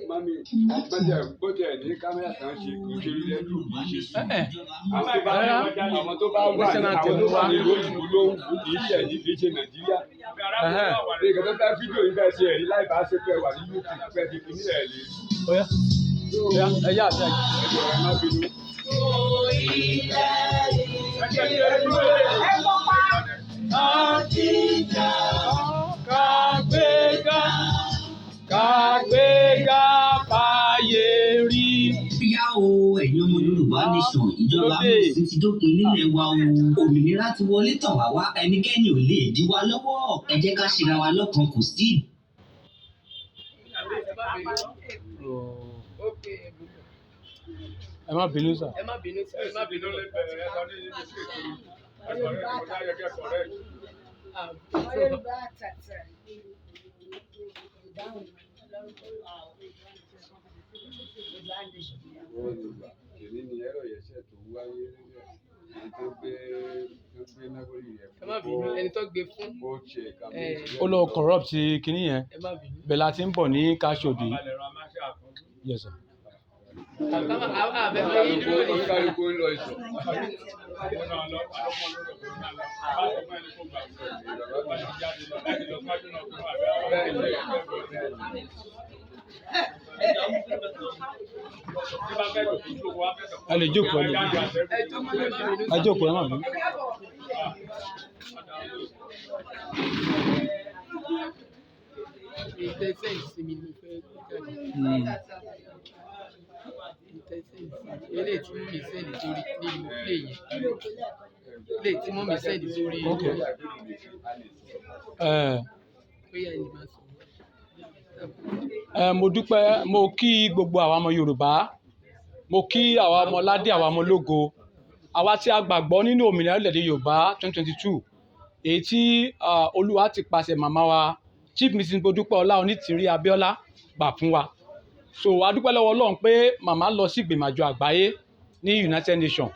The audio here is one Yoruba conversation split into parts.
Mami, bọ́jẹ̀ ní kámẹ́rà kan ṣe kò ṣe rí lẹ́nu yìí ṣe sùn. Àwọn tó bá wà ní ìlú òyìnbó ló ń kú kì í ṣe ẹ̀yìn kì í ṣe Nàìjíríà. Ìgbà tó fẹ́ fídíò yìí fẹ́ ṣe ẹ̀rí láì bá ṣe pé wà ní YouTube fẹ́ di kìíní ẹ̀ lé. Ẹ̀yà àti ẹ̀jọ̀ ẹ̀ má bínú. Kàgbéga fàyè rí. Bíyá o, ẹ̀yin ọmọ Yorùbá nation, ìjọba Amúnisìn ti dópin nílẹ̀ wa o. Òmìnira ti wọlé tàn wá wá, ẹnikẹ́ni ò lè dí wa lọ́wọ́. Ẹ jẹ́ ká ṣera wa lọ́kan kò sí. Ẹ má bínú sà. Ẹ má bínú sà. Ẹ má bínú Èmi ni ẹ̀rọ yẹsẹ̀ tó wáyé ẹ má bínú ẹni tó gbé fún. Ó lọ corrupt kinní yẹn. Bẹ́ẹ̀ la ti ń bọ̀ ní Káṣọ̀dé. Yes sir. A lè jókòó ẹ jókòó ẹ má bínú. Ìtẹ̀sẹ̀ ìsinmi ló fẹ́ jáde. Eléyìí tí mọ́mí sẹ́ẹ̀dì sórí nínú ilé yẹn. Eléyìí tí mọ́mí sẹ́ẹ̀dì sórí. Bóyá ẹni máa sọ. Mo dúpẹ́, mo kí gbogbo àwa ọmọ Yorùbá, mo kí àwa ọmọ ládé, àwa ọmọ ológo, àwa tí a gbàgbọ́ nínú òmìnira orílẹ̀-èdè Yorùbá 2022, èyí tí Olúwa ti pàṣẹ màmá wa Chief Mrs. Modúpẹ́ Ọlá Onítìrí Abíọ́lá gbà fún wa. So a dúpẹ́ lọ́wọ́ Ọlọ́run pé màmá lọ sí ìgbìmọ̀ àjọ àgbáyé ní United Nations.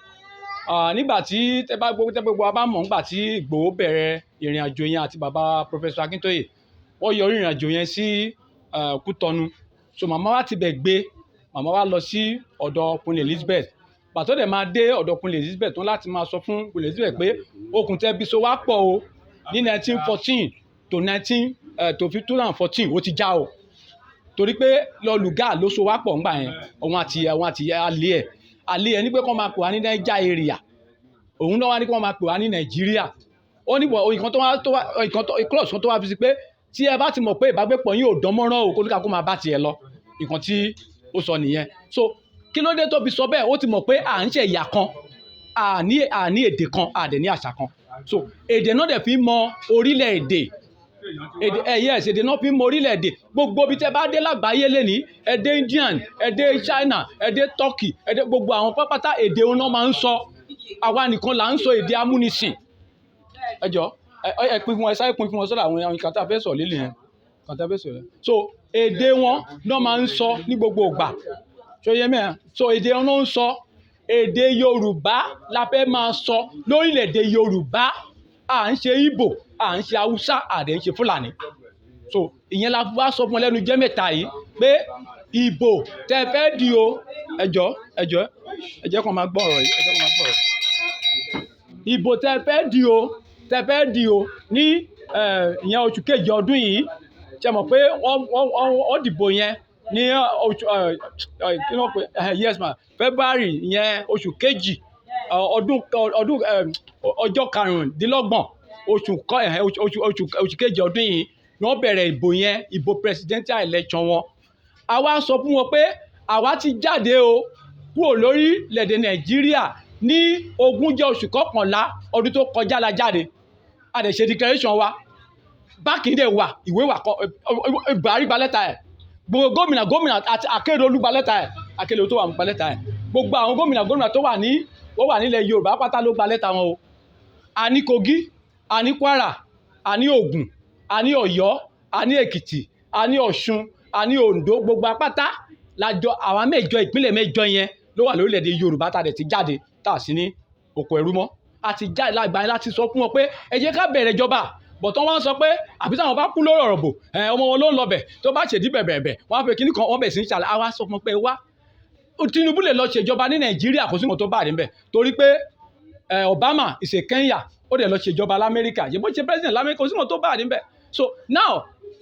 Nígbà tí tẹ́ gbogbo wa bá mọ̀ nígbà tí Ìgbòho bẹ̀rẹ̀ ìrìn àjò yẹn àti bàbá Professor Akintoye, wọ́n yọrí ìrìn àjò yẹn sí Kútọ́nù. So màmá wa ti bẹ̀ gbé, màmá wa lọ sí ọ̀dọ̀ Queen Elizabeth. Pàtó dẹ̀ máa dé ọ̀dọ̀ Queen Elizabeth tán láti máa sọ fún Queen Elizabeth pé okùn tẹ́ bí so wá pọ̀ o ní 1914 to 2014 ó ti já o. Torí pé lọ́lùgá ló so wá pọ̀ ńgbà yẹn, òun àti alẹ́ ẹ̀ ní pé kọ́ máa pè wá ní Niger area, òun náà wá ní kọ́ máa pè wá ní Nàìjíríà. Ó ní nǹkan tó wá fi sí pé tí ẹ bá ti mọ̀ pé ìbágbépọ̀ yín ò dán mọ́rán o, kó ní ká kó máa bá tiẹ̀ lọ, nǹkan tí ó sọ nìyẹn. So kí ló dé tó fi sọ bẹ́ẹ̀? Ó ti mọ̀ pé à ń ṣe ẹ̀yà kan, àní èdè kan, àdẹ̀ ní àṣà kan. So èdè náà dẹ̀ fi mọ orílẹ̀-èdè. Yes, èdè náà fi mọ orílẹ̀-èdè. Gbogbo ibi tẹ́ bá dé lágbàáyé lénìí, ẹ dé Indian, ẹ dé China, ẹ dé Turkey, ẹ dé gbogbo àwọn pápátá èdè wọn náà máa ń sọ. Àwa nìkan là ń sọ èdè amúnisìn. Ẹ jọ̀ọ́ ẹ pín fún wọn, ẹ sáré pín fún wọn sọ́dọ̀ àwọn nǹkan tá a fẹ́ sọ lílì yẹn. So èdè wọn náà máa ń sọ ní gbogbo ìgbà. Ṣóyé mẹ́rin? So èdè wọn náà ń sọ. Èdè Yorùbá la fẹ́ máa sọ lórílẹ̀-èdè Yorùbá. À ń ṣe Ìgbò, à ń ṣe Haúsá, àdẹ̀ ń ṣe Fúlàní. So ìyẹn la wá sọ fún ọ lẹ́nu jẹ́ mẹ́ta yìí pé ìbò tẹ́ fẹ́ di o. Ẹ jẹ́ kó máa gbọ́ ọ̀rọ̀ yìí. Ìbò tẹ́ fẹ́ di o ní ìyẹn oṣù kejì ọdún yìí. Ṣé mọ̀ pé wọ́n dìbò yẹn ní yes ma February ìyẹn oṣù kejì ọdún ọjọ́ karùndínlọ́gbọ̀n oṣù kejì ọdún yìí ni wọ́n bẹ̀rẹ̀ ìbò yẹn, ìbò presidential election wọn. Àwa sọ fún wọn pé àwa ti jáde o kúrò lórílẹ̀-èdè Nàìjíríà ní 20 oṣù kọkànlá ọdún tó kọjá la jáde. A dẹ̀ ṣe declaration wa, bákìndé wà, ìwé wà, Buhari gba lẹ́tà ẹ̀, gbogbo gómìnà àti Akérédolú gba lẹ́tà ẹ̀, Akérédolú tó wà gba lẹ́tà ẹ̀, gbogbo àwọn gómìnà tó wà nílẹ̀ Yorùbá pátá ló gba lẹ́tà wọn o. A ní Kogi, a ní Kwara, a ní Ògùn, a ní Ọ̀yọ́, a ní Èkìtì, a ní Ọ̀ṣun, a ní Oǹdó, gbogbo apáta lájọ àwọn mẹ́jọ ìpínlẹ̀ mẹ́jọ yẹn ló wà lórílẹ̀‐èdè Yorùbá tá a dẹ̀ ti jáde tá a sì ní oko ẹrú mọ́. A ti jáde lágbàáyé láti sọ fún wọn pé ẹ jẹ́ ká bẹ̀rẹ̀ ìjọba bọ̀tán wọ́n sọ pé àbí táwọn bá kú lórí ọ̀rọ̀ bò ọmọ wọn ló ń lọ bẹ̀ tó bá ṣèdí bẹ̀bẹ̀bẹ̀ wọ́n á fẹ́ kíní kan wọ́n bẹ̀ sí ń ṣàlẹ̀ àwa sọ fún pé wá Tinubu lè lọ ṣèjọba ní Nàìjíríà kò sí nǹkan tó bá rí ń bẹ̀ torí pé Obama ìṣe Kenya ó dẹ̀ lọ ṣèjọba l'Amẹ́ríkà yẹ bó ṣe president l'Amẹ́ríkà kò sí nǹkan tó bá rí ń bẹ̀. So now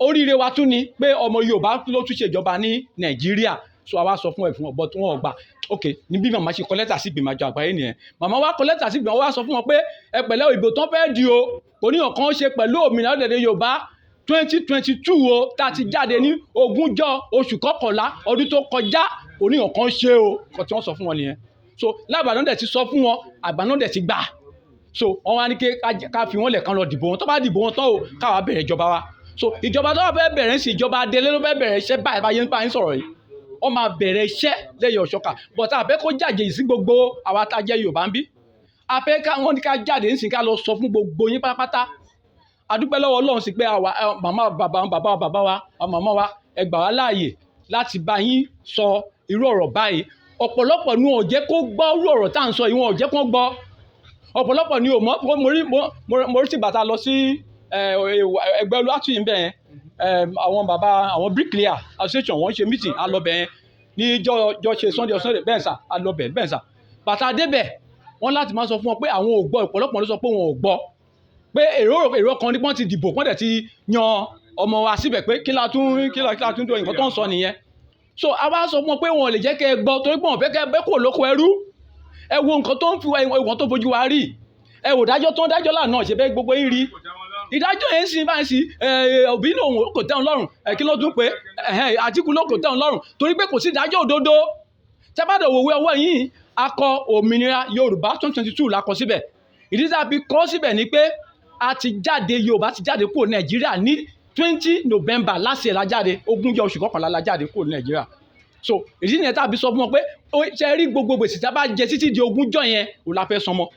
oríire wa tún ni pé ọmọ Yorùbá ló tún ṣèjọba ní Nàìjíríà so àwa sọ fún ẹ fún ọ but wọn ò gbà ok níbí màmá ṣe kọ lẹ́tà sí ìgbìmọ̀ àjọ àgbáyé nìyẹn màmá wa kọ lẹ́tà sí ìgbìmọ̀ wa sọ fún wọn pé ẹ pẹ̀lẹ́ ìbò tán fẹ́ẹ́ di o kò ní nǹkan ṣe pẹ̀lú òmìnira orílẹ̀-èdè Yorùbá 2022 o tá a ti jáde ní 20 oṣù kọkànlá ọdún tó kọjá kò ní nǹkan ṣe o kò tí wọ́n sọ fún wọn nìyẹn so lábàánú dẹ̀ ti sọ fún wọn àgbàánú dẹ̀ ti gbà so wọ́n wá ní ká fi wọ́n lẹ̀ kan lọ dìbò wọn tó bá dìbò wọn tán o káwa bẹ̀rẹ̀ ìjọba wa so ìjọba tó wà fẹ́ bẹ̀rẹ̀ sí ìjọba Adélé ló fẹ́ bẹ̀rẹ̀ iṣẹ́ báyìí báyìí sọ̀rọ̀ yìí wọ́n máa bẹ̀rẹ̀ iṣẹ́ lẹ́yìn ọ̀ṣọ́ka bọ̀tà àfẹ́ kó jàjẹ́ sí gbogbo àwa tá a jẹ́ Yorùbá ń bí àfẹ́ wọ́n ní ká jáde ń sìn ká lọ sọ fún gbogbo yín pátápátá adúpẹ́ lọ́wọ́ Ọlọ́run sí pé màmá bàbá wa màmá wa ẹ gbà wá láàyè láti bá yín sọ irú ọ̀rọ̀ báyìí ọ̀pọ̀lọpọ̀ ni wọn ò jẹ́ kó gbọ́ irú ọ̀rọ̀ tá à ń sọ yìí wọn ò jẹ́ kó gbọ́ ọ̀pọ̀lọpọ̀ ni ò mọ̀ mo rí tìgbà lọ sí ẹgbẹ́ olùwàtúyìn bẹ́ẹ̀ àwọn bàbá àwọn bricklayer association wọ́n ṣe meeting alọ́bẹ̀ yẹn ní jọ ṣe Sunday bẹ́ẹ̀ sà alọ́bẹ̀ bẹ́ẹ̀ sà bàtà débẹ̀ wọ́n láti máa sọ fún wọn pé àwọn ò gbọ́ ọ̀pọ̀lọpọ̀ ló sọ pé wọn ò gbọ́ pé èrò kan ní wọ́n ti dìbò wọ́n dẹ̀ ti yan ọmọ wa síbẹ̀ pé kí la tún do nǹkan tó ń sọ nìyẹn so a wá sọ fún wọn pé wọn ò lè jẹ́ kẹ́ ẹ gbọ́ torí pé wọn fẹ́ kẹ́ ẹ bẹ́ kò lóko ẹrú ẹ wo nǹkan tó ń fi ẹ̀wọ̀n tó fojú wa rí ẹ wò dájọ́ tó ń dájọ́ lánàá ṣe bẹ́ẹ̀ gbogbo yín rí ìdájọ́ yẹn sì báyìí sí òbí náà òun kò tẹ́wọn lọ́rùn kí ló dún pé Àtíkù ló kò tẹ́wọn lọ́rùn torí pé kò sí ìdájọ́ òdodo tẹ́bàdàn òwe ọwọ́ yìí akọ òmìnira Yorùbá 2022 la kọ síbẹ̀ ìdí tá a fi kọ síbẹ̀ ni pé a ti jáde Yorùbá ti jáde kúrò Nàìjíríà ní 20 November last year la jáde 20 oṣù kọkànlá la jáde kúrò Nàìjíríà so ìdí nìyẹn tá a fi sọ fún wọn pé ṣe rí gbogbo gbèsè tá a bá jẹ títí di 20 yẹn ò la fẹ́ sanmọ́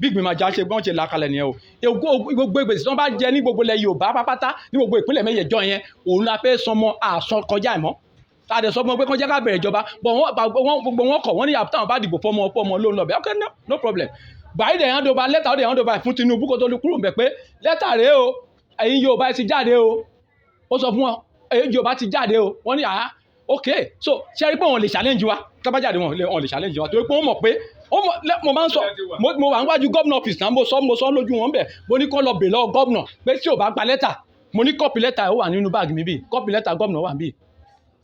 bí ìgbìmọ̀ àjà ṣe gbọ́n ṣe làkàlẹ̀ nìyẹn o gbogbo ìgbésẹ̀ tí wọ́n bá jẹ ní gbogbo ilẹ̀ Yorùbá pápátá ní gbogbo ìpínlẹ̀ mẹ́jẹ̀ẹ̀jọ yẹn òun la fẹ́ sọmọ àsán kọjá ìmọ̀ tàdé sọ fún wọn pé kọjá ká bẹ̀rẹ̀ ìjọba bọ̀ gbogbo wọn kọ̀ wọ́n ní àbúrò táwọn bá dìbò fọmọ ló ń lọ bẹ́ẹ̀ okay no problem báyìí dẹ̀ hand over lẹ́tà ó dẹ̀ hand over fún Tinubu kó tó kúrò bẹ̀ pé lẹ́tà rèé o ẹ̀yin Yorùbá ti jáde o ó sọ fún wọn ẹ̀yin Yorùbá ti jáde o wọ́n ní okay so ṣe rí pé wọn lè challenge wa tábàjáde wọn lè challenge wa torí pé wọ́n mọ̀ pé mo máa ń sọ mo wà níwájú gómìnà ọ́fíìsì náà mo sọ lójú wọn bẹ̀ mo ní kó lọ bèèrè lọ́wọ́ gómìnà pé tí ò bá gba lẹ́tà mo ní kọ́pì lẹ́tà ó wà nínú báàgì mi bíi kọ́pì lẹ́tà gómìnà wà bíi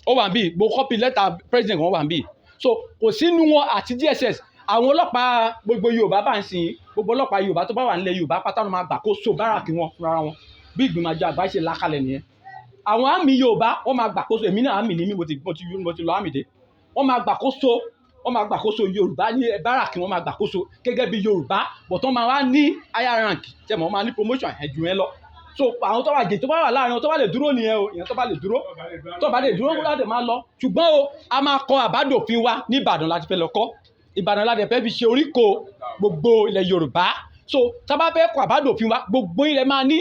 ó wà bíi mo kọ́pì lẹ́tà president wọn wà bíi so kò sínú wọn àti DSS àwọn ọlọ́pàá gbogbo Yorùbá bá ń sìn gbogbo ọlọ́pàá Yorùbá tó bá wà nílẹ̀ Yorùbá pátá ló máa gbà kó so báràkì wọn fúnra wọn bí ìgbìmọ̀ àjọ àgbáyé ṣe lákalẹ̀ nìyẹn àwọn àmì Yorùbá wọ́n máa gbàkóso èmi náà àmì ní mi mo ti lọ àmì dé wọ́n máa gbàkóso Yorùbá ní báràkì wọ́n máa gbàkóso gẹ́gẹ́ bí Yorùbá but wọ́n máa wá ní higher rank tẹ́ mọ̀ wọ́n máa ní promotion ẹ̀jù yẹn lọ so àwọn tó bá jẹ tó bá wà láàrin wọn tó bá lè dúró nìyẹn o ìyẹn tó bá lè dúró láti máa lọ ṣùgbọ́n o a máa kọ àbádòfin wa ní Ìbàdàn láti fẹ́ lọ kọ́ Ìbàdàn láti fẹ́ fi ṣe oríkò gbogbo ilẹ̀ Yorùbá so tá a bá fẹ́ kọ àbádòfin wa gbogbo ilẹ̀ máa ní